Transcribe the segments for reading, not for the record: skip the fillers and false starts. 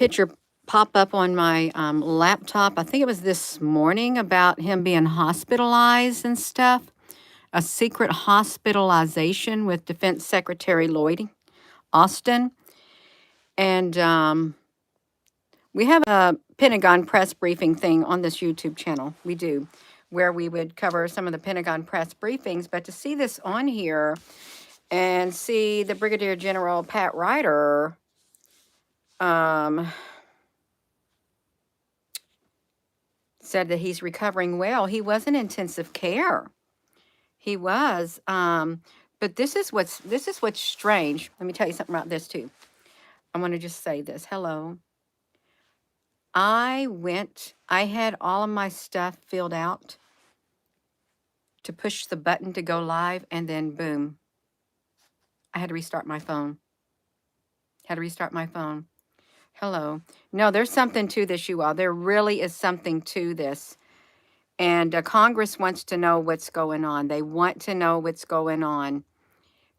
picture pop up on my laptop. I think it was this morning about him being hospitalized and stuff. A secret hospitalization with Defense Secretary Lloyd Austin. And we have a Pentagon press briefing thing on this YouTube channel. We do, where we would cover some of the Pentagon press briefings. But to see this on here and see the Brigadier General Pat Ryder said that he's recovering well. He was in intensive care. He was. But this is what's strange. Let me tell you something about this too. I want to just say this. Hello. I had all of my stuff filled out to push the button to go live, and then boom, I had to restart my phone. Hello. No, there's something to this, you all. There really is something to this. And Congress wants to know what's going on. They want to know what's going on.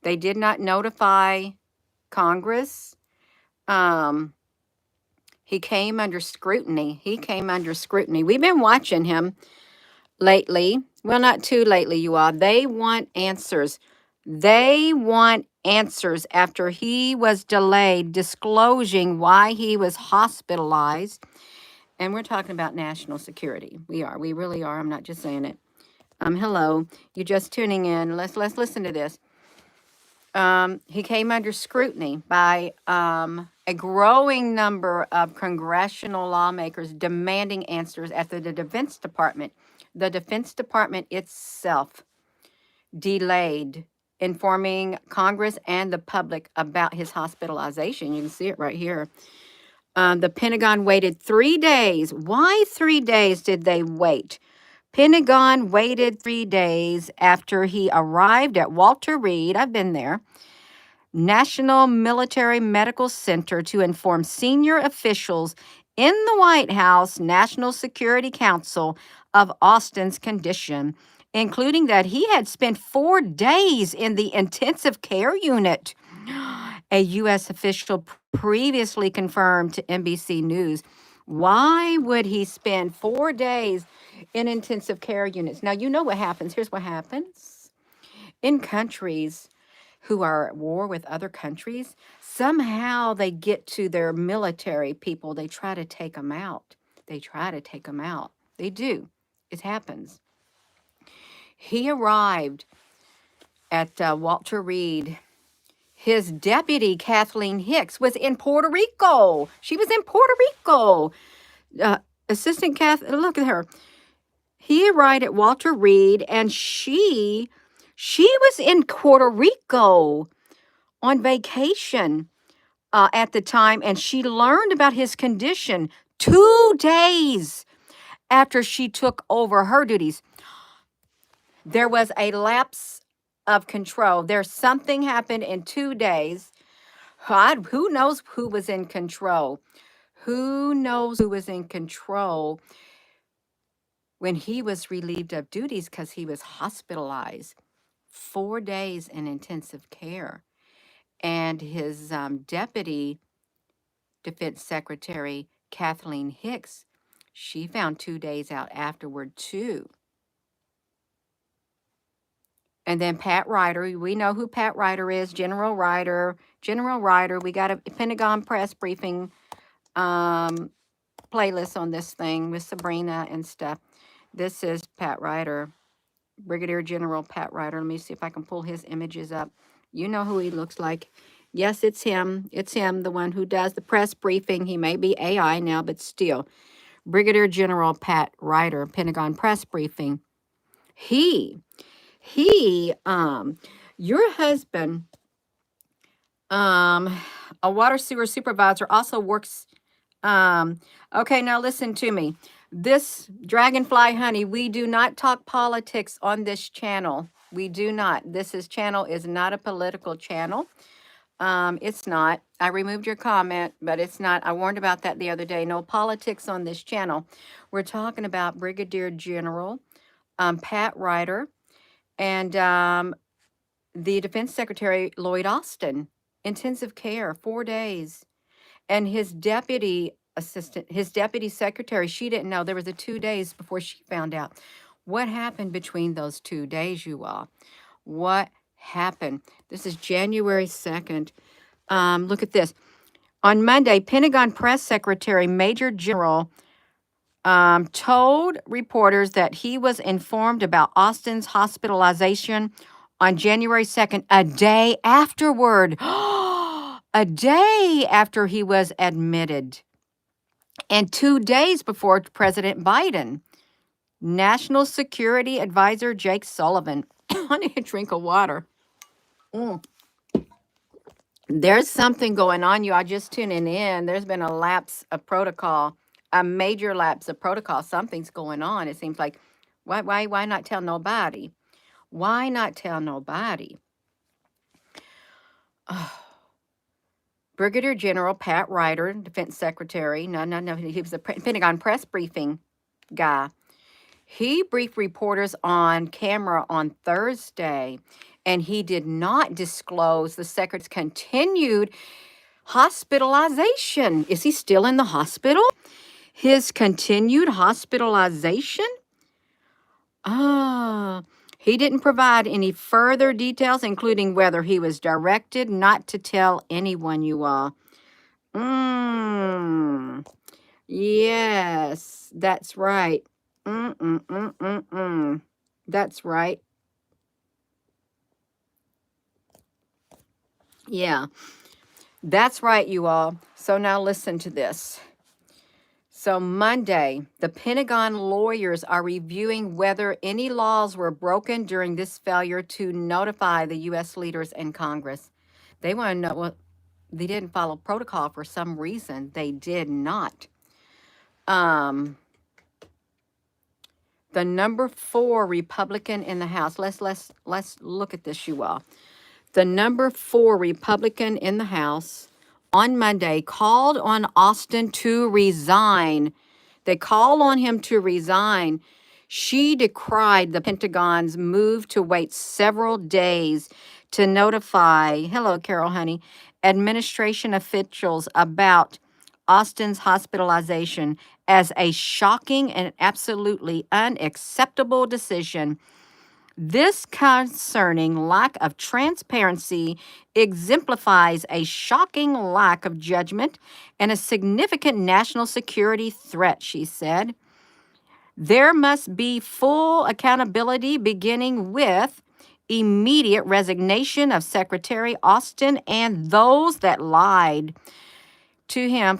They did not notify Congress. He came under scrutiny. We've been watching him lately. Well, not too lately, you all. They want answers. They want answers after he was delayed disclosing why he was hospitalized. And we're talking about national security. We are. We really are. I'm not just saying it. Hello. You're just tuning in. Let's listen to this. He came under scrutiny by a growing number of congressional lawmakers demanding answers after the Defense Department. The Defense Department itself delayed informing Congress and the public about his hospitalization. You can see it right here. The Pentagon waited 3 days. Why 3 days did they wait? Pentagon waited 3 days after he arrived at Walter Reed. I've been there. National Military Medical Center to inform senior officials in the White House National Security Council of Austin's condition, including that he had spent 4 days in the intensive care unit. A U.S. official previously confirmed to NBC News. Why would he spend 4 days in intensive care units? Now, you know what happens. Here's what happens. In countries who are at war with other countries, somehow they get to their military people. They try to take them out. They do. It happens. He arrived at Walter Reed. His deputy, Kathleen Hicks, was in Puerto Rico. She was in Puerto Rico. Assistant Kath, look at her. He arrived at Walter Reed, and she was in Puerto Rico on vacation at the time, and she learned about his condition 2 days after she took over her duties. There was a lapse of control. There's something happened in 2 days. God, who knows who was in control? Who knows who was in control when he was relieved of duties because he was hospitalized 4 days in intensive care. And his deputy Defense Secretary, Kathleen Hicks, she found 2 days out afterward, too. And then Pat Ryder, we know who Pat Ryder is, General Ryder. We got a Pentagon press briefing playlist on this thing with Sabrina and stuff. This is Pat Ryder, Brigadier General Pat Ryder. Let me see if I can pull his images up. You know who he looks like. Yes, it's him. It's him, the one who does the press briefing. He may be AI now, but still. Brigadier General Pat Ryder, Pentagon press briefing. Your husband, a water sewer supervisor, also works. Okay, now listen to me. This Dragonfly Honey, we do not talk politics on this channel. We do not. Channel is not a political channel. It's not. I removed your comment, but it's not. I warned about that the other day. No politics on this channel. We're talking about Brigadier General Pat Ryder and the Defense Secretary Lloyd Austin. Intensive care, 4 days. And his deputy assistant, his deputy secretary, she didn't know. There was a 2 days before she found out. What happened between those 2 days, you all? What happened? This is January 2nd. Look at this. On Monday, Pentagon Press Secretary Major General told reporters that he was informed about Austin's hospitalization on January 2nd, a day afterward. A day after he was admitted. And 2 days before President Biden. National Security Advisor Jake Sullivan. I need a drink of water. Mm. There's something going on, you all just tuning in. There's been a lapse of protocol, a major lapse of protocol. Something's going on. It seems like, why not tell nobody? Why not tell nobody? Oh. Brigadier General Pat Ryder, Defense Secretary. No, he was a Pentagon press briefing guy. He briefed reporters on camera on Thursday, and he did not disclose the secretary's continued hospitalization. Is he still in the hospital? His continued hospitalization? He didn't provide any further details, including whether he was directed not to tell anyone, you all. Yes, that's right. That's right. Yeah, that's right, you all. So now listen to this. So Monday, the Pentagon lawyers are reviewing whether any laws were broken during this failure to notify the U.S. leaders and Congress. They want to know, well, they didn't follow protocol for some reason. They did not. The number 4 Republican in the House. Let's look at this, you all. The number 4 Republican in the House on Monday called on Austin to resign. They called on him to resign. She decried the Pentagon's move to wait several days to notify, hello, Carol, honey, administration officials about Austin's hospitalization as a shocking and absolutely unacceptable decision. This concerning lack of transparency exemplifies a shocking lack of judgment and a significant national security threat, she said. There must be full accountability, beginning with immediate resignation of Secretary Austin and those that lied to him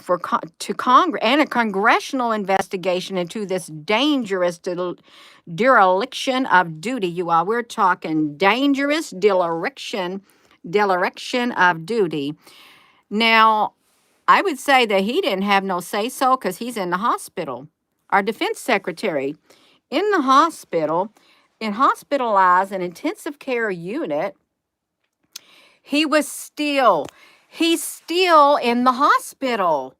to Congress, and a congressional investigation into this dangerous dereliction of duty. You all, we're talking dangerous dereliction of duty. Now, I would say that he didn't have no say so because he's in the hospital. Our defense secretary in the hospital, in hospitalized an intensive care unit. He's still in the hospital.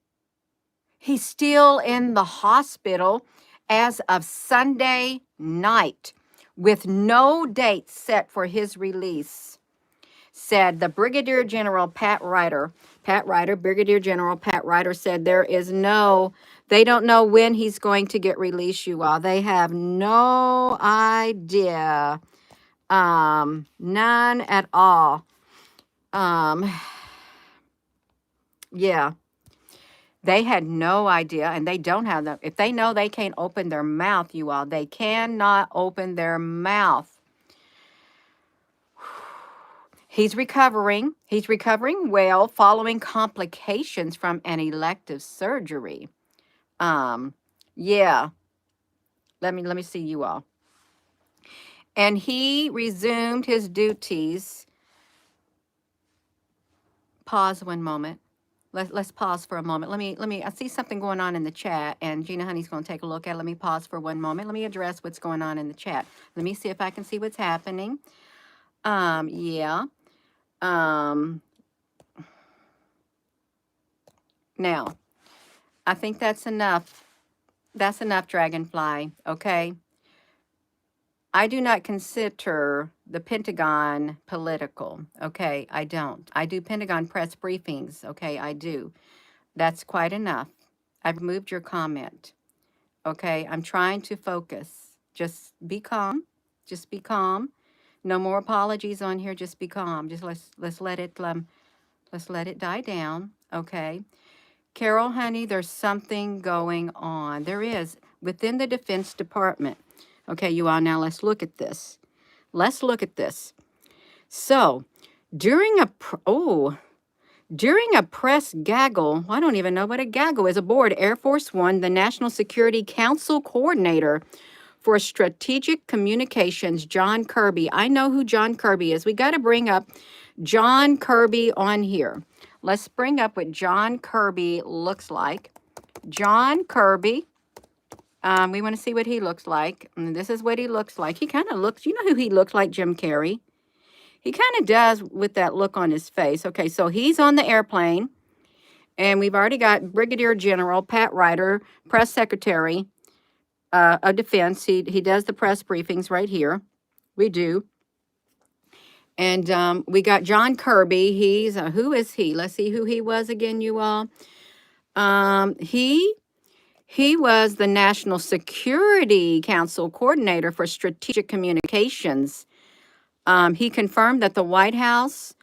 He's still in the hospital as of Sunday night with no date set for his release, said the Brigadier General Pat Ryder. Brigadier General Pat Ryder said they don't know when he's going to get released, you all. They have no idea. None at all. Yeah. They had no idea, and they don't have them. If they know, they can't open their mouth, you all. They cannot open their mouth. He's recovering. He's recovering well following complications from an elective surgery. Yeah. Let me see, you all. And he resumed his duties. Pause one moment. Let's pause for a moment. Let me, I see something going on in the chat, and Gina Honey's going to take a look at it. Let me pause for one moment. Let me address what's going on in the chat. Let me see if I can see what's happening. Yeah. Now, I think that's enough. That's enough, Dragonfly, okay? I do not consider the Pentagon political, okay? I don't. I do Pentagon press briefings, okay? I do. That's quite enough. I've removed your comment. Okay, I'm trying to focus. Just be calm. Just be calm. No more apologies on here. Just be calm. Just let's let it die down. Okay. Carol, honey, there's something going on. There is within the Defense Department. Okay, you all, now let's look at this. Let's look at this. So, during a during a press gaggle, I don't even know what a gaggle is, aboard Air Force One, the National Security Council coordinator for strategic communications, John Kirby. I know who John Kirby is. We got to bring up John Kirby on here. Let's bring up what John Kirby looks like. John Kirby. We want to see what he looks like. And this is what he looks like. He kind of looks, you know who he looks like? Jim Carrey. He kind of does with that look on his face. Okay, so he's on the airplane. And we've already got Brigadier General Pat Ryder, press secretary of defense. He does the press briefings right here. We do. And we got John Kirby. He's who is he? Let's see who he was again, you all. He was the National Security Council coordinator for strategic communications. He confirmed that the White House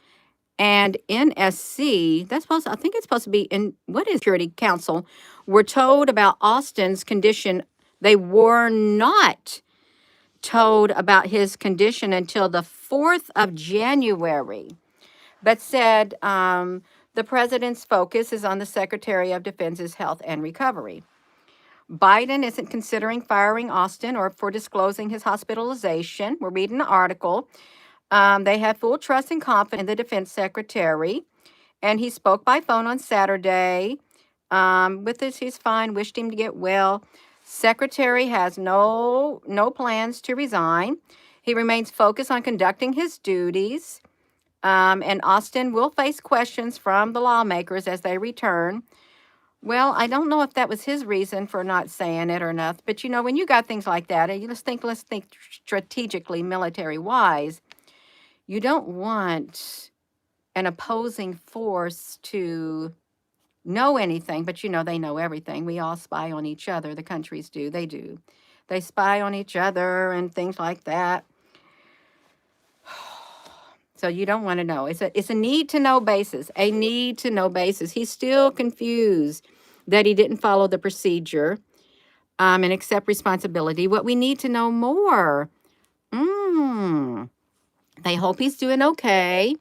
and NSC, I think it's supposed to be in, what is Security Council, were told about Austin's condition. They were not told about his condition until the 4th of January, but said the president's focus is on the Secretary of Defense's health and recovery. Biden isn't considering firing Austin or for disclosing his hospitalization. We're reading the article. They have full trust and confidence in the defense secretary, and he spoke by phone on Saturday. With this, he's fine. Wished him to get well. Secretary has no plans to resign. He remains focused on conducting his duties. And Austin will face questions from the lawmakers as they return. Well, I don't know if that was his reason for not saying it or not, but you know, when you got things like that, let's think strategically, military wise. You don't want an opposing force to know anything, but you know, they know everything. We all spy on each other. The countries do. They do. They spy on each other and things like that. So you don't want to know. It's a need to know basis, a need to know basis. He's still confused that he didn't follow the procedure and accept responsibility. What we need to know more. They hope he's doing okay.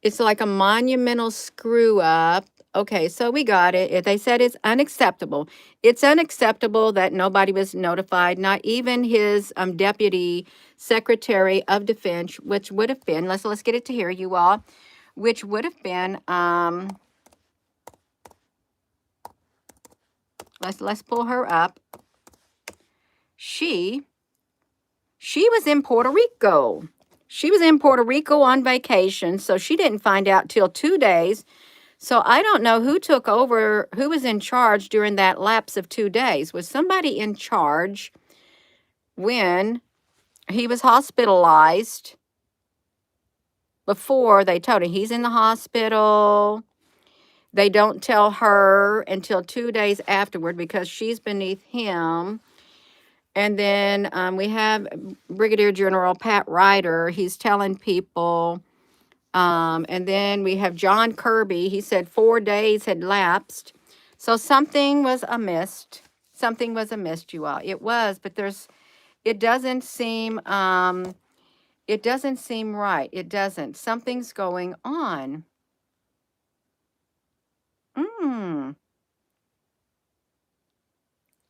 It's like a monumental screw up. Okay, so we got it. They said it's unacceptable. It's unacceptable that nobody was notified, not even his deputy secretary of defense, which would have been, let's get it to here, you all, which would have been, let's pull her up. She was in Puerto Rico. She was in Puerto Rico on vacation, so she didn't find out till 2 days. So I don't know who took over, who was in charge during that lapse of 2 days. Was somebody in charge when he was hospitalized before they told him he's in the hospital? They don't tell her until 2 days afterward because she's beneath him. And then we have Brigadier General Pat Ryder. He's telling people. And then we have John Kirby. He said 4 days had lapsed. So something was amiss. Something was amiss, you all. It was, but it doesn't seem right. It doesn't. Something's going on.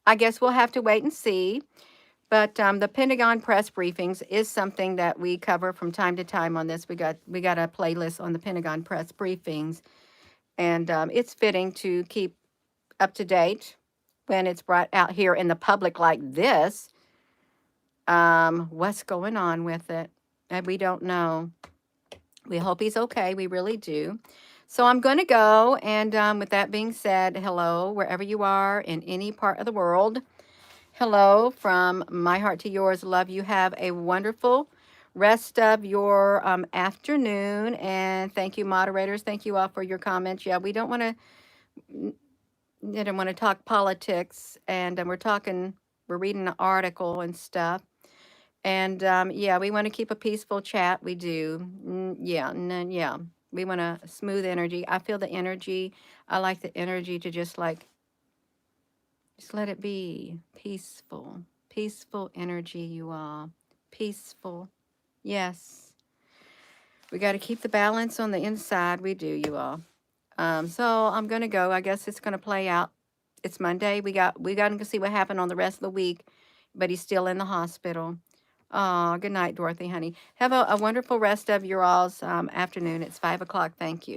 I guess we'll have to wait and see. But the Pentagon press briefings is something that we cover from time to time on this. We got a playlist on the Pentagon press briefings, and it's fitting to keep up to date when it's brought out here in the public like this. What's going on with it? And we don't know. We hope he's okay. We really do. So I'm going to go. And with that being said, hello, wherever you are in any part of the world. Hello from my heart to yours. Love you. Have a wonderful rest of your afternoon. And thank you, moderators. Thank you all for your comments. Yeah, we don't want to, I don't want to talk politics, and we're reading an article and stuff. And yeah, we want to keep a peaceful chat. We do. Yeah, yeah. We want a smooth energy. I feel the energy. I like the energy to just let it be peaceful. Peaceful energy, you all. Peaceful. Yes. We got to keep the balance on the inside. We do, you all. So I'm gonna go. I guess it's gonna play out. It's Monday. We got to see what happened on the rest of the week, but he's still in the hospital. Oh, good night, Dorothy, honey. Have a wonderful rest of your all's afternoon. It's 5 o'clock. Thank you.